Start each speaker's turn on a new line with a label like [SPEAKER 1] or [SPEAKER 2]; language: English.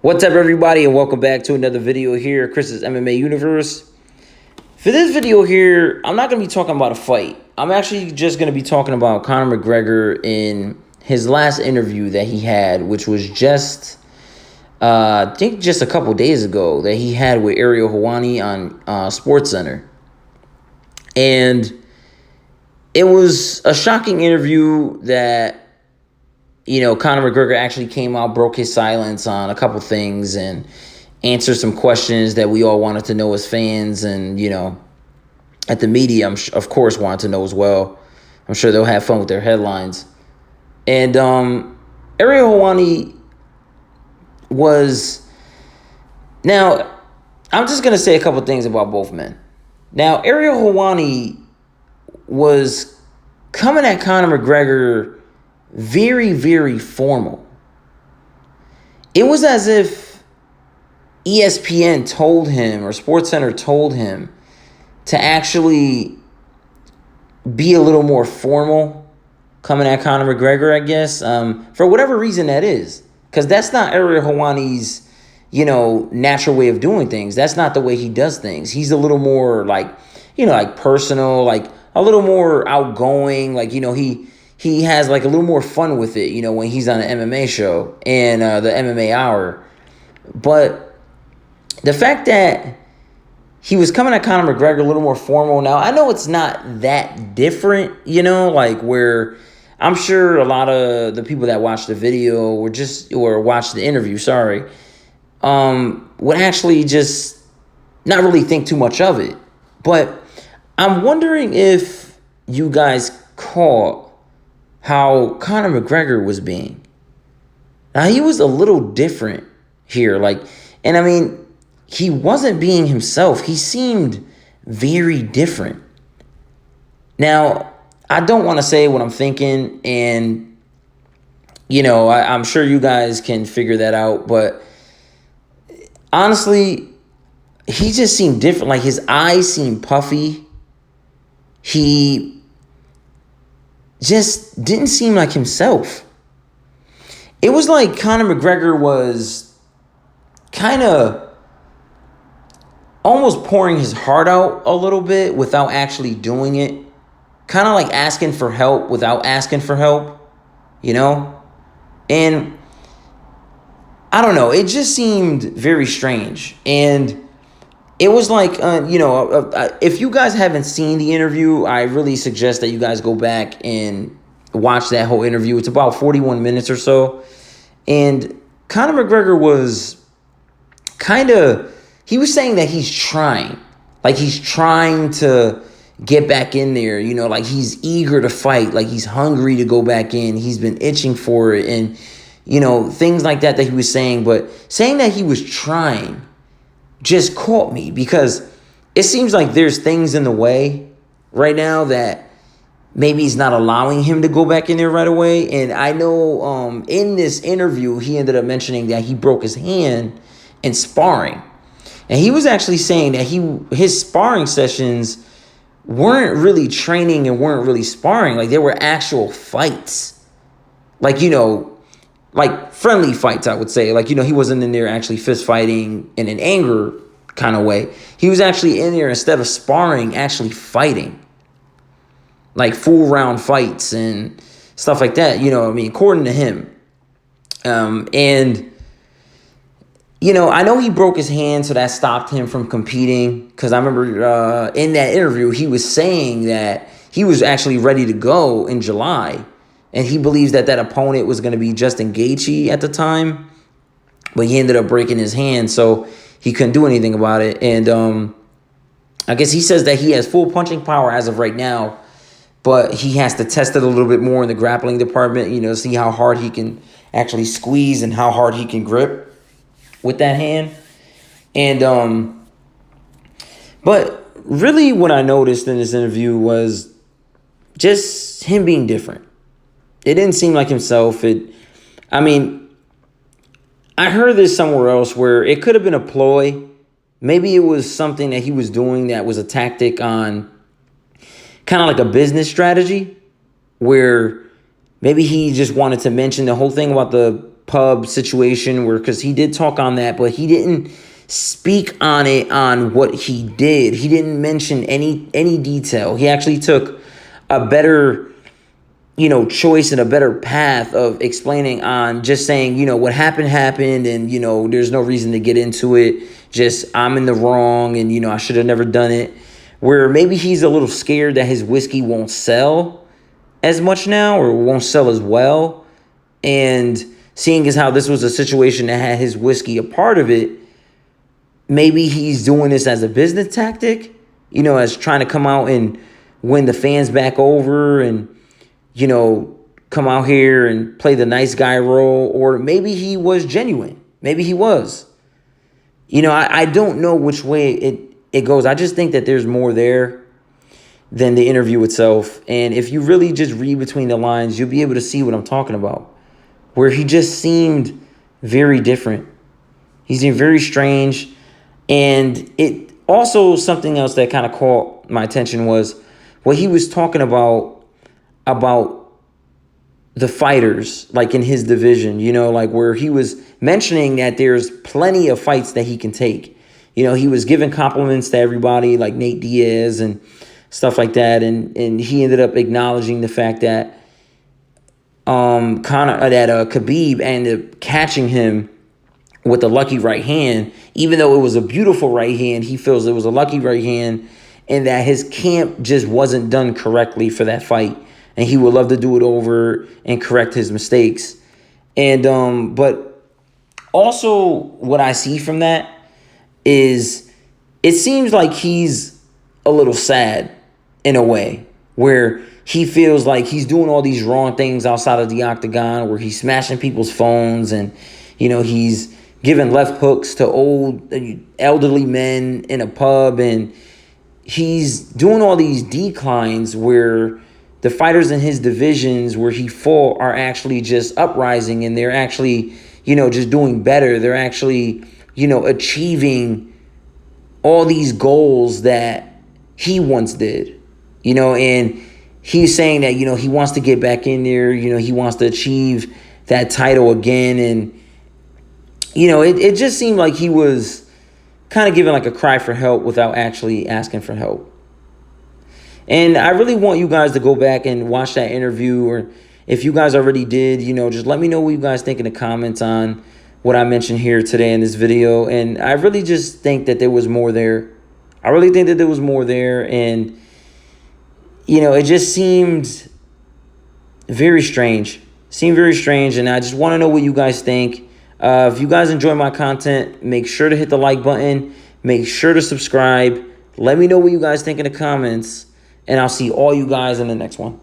[SPEAKER 1] What's up, everybody, and welcome back to another video here, Chris's MMA Universe. For this video here, I'm not going to be talking about a fight. I'm actually just going to be talking about Conor McGregor in his last interview that he had, which was just, I think just a couple days ago, that he had with Ariel Helwani on SportsCenter. And it was a shocking interview that, you know, Conor McGregor actually came out, broke his silence on a couple things and answered some questions that we all wanted to know as fans. And, you know, at the media, of course, wanted to know as well. I'm sure they'll have fun with their headlines. And Ariel Helwani was... Now, I'm just going to say a couple things about both men. Now, Ariel Helwani was coming at Conor McGregor very, very formal. It was as if ESPN told him, or SportsCenter told him, to actually be a little more formal coming at Conor McGregor, I guess, for whatever reason that is. Because that's not Ariel Helwani's, you know, natural way of doing things. That's not the way he does things. He's a little more, like, you know, like personal, like a little more outgoing, like, you know, he has like a little more fun with it, you know, when he's on an MMA show and the MMA Hour. But the fact that he was coming at Conor McGregor a little more formal. Now, I know it's not that different, you know, like where I'm sure a lot of the people that watched the video or watched the interview, would actually just not really think too much of it. But I'm wondering if you guys caught how Conor McGregor was being. Now, he was a little different here. Like, and I mean, he wasn't being himself. He seemed very different. Now, I don't want to say what I'm thinking, and, you know, I'm sure you guys can figure that out, but honestly, he just seemed different. Like, his eyes seemed puffy. He just didn't seem like himself. It was like Conor McGregor was kind of almost pouring his heart out a little bit without actually doing it. Kind of like asking for help without asking for help, you know? And I don't know, it just seemed very strange. And it was like, you know, if you guys haven't seen the interview, I really suggest that you guys go back and watch that whole interview. It's about 41 minutes or so. And Conor McGregor was he was saying that he's trying. Like, he's trying to get back in there, you know, like he's eager to fight. Like, he's hungry to go back in. He's been itching for it. And, you know, things like that he was saying. But saying that he was trying just caught me, because it seems like there's things in the way right now that maybe he's not allowing him to go back in there right away. And I know in this interview, he ended up mentioning that he broke his hand in sparring. And he was actually saying that his sparring sessions weren't really training and weren't really sparring. Like, they were actual fights. Like, you know, like friendly fights, I would say. Like, you know, he wasn't in there actually fist fighting in an anger kind of way. He was actually in there, instead of sparring, actually fighting. Like full round fights and stuff like that, you know, I mean, according to him. And, you know, I know he broke his hand, so that stopped him from competing. Because I remember in that interview, he was saying that he was actually ready to go in July. And he believes that opponent was going to be Justin Gaethje at the time. But he ended up breaking his hand, so he couldn't do anything about it. And I guess he says that he has full punching power as of right now. But he has to test it a little bit more in the grappling department, you know, see how hard he can actually squeeze and how hard he can grip with that hand. And but really what I noticed in this interview was just him being different. It didn't seem like himself. I mean, I heard this somewhere else where it could have been a ploy. Maybe it was something that he was doing that was a tactic on kind of like a business strategy, where maybe he just wanted to mention the whole thing about the pub situation where, because he did talk on that, but he didn't speak on it, on what he did. He didn't mention any detail. He actually took a better, choice and a better path of explaining, on just saying, what happened, and, there's no reason to get into it. Just, I'm in the wrong, and, I should have never done it. Where maybe he's a little scared that his whiskey won't sell as much now, or won't sell as well. And seeing as how this was a situation that had his whiskey a part of it, maybe he's doing this as a business tactic, as trying to come out and win the fans back over, and, come out here and play the nice guy role. Or maybe he was genuine. Maybe he was. I don't know which way it goes. I just think that there's more there than the interview itself. And if you really just read between the lines, you'll be able to see what I'm talking about. Where he just seemed very different. He seemed very strange. And it also, something else that kind of caught my attention was what he was talking about the fighters, like in his division, like where he was mentioning that there's plenty of fights that he can take. He was giving compliments to everybody, like Nate Diaz and stuff like that. And he ended up acknowledging the fact that Khabib ended up catching him with the lucky right hand. Even though it was a beautiful right hand, he feels it was a lucky right hand, and that his camp just wasn't done correctly for that fight. And he would love to do it over and correct his mistakes. And but also what I see from that is it seems like he's a little sad in a way, where he feels like he's doing all these wrong things outside of the octagon, where he's smashing people's phones, and he's giving left hooks to elderly men in a pub, and he's doing all these declines where the fighters in his divisions where he fought are actually just uprising, and they're actually, just doing better. They're actually, achieving all these goals that he once did, and he's saying that, he wants to get back in there, he wants to achieve that title again. And, it just seemed like he was kind of giving like a cry for help without actually asking for help. And I really want you guys to go back and watch that interview, or if you guys already did, just let me know what you guys think in the comments on what I mentioned here today in this video. And I really just think that there was more there. I really think that there was more there. And, it just seemed very strange. And I just want to know what you guys think. If you guys enjoy my content, make sure to hit the like button. Make sure to subscribe. Let me know what you guys think in the comments. And I'll see all you guys in the next one.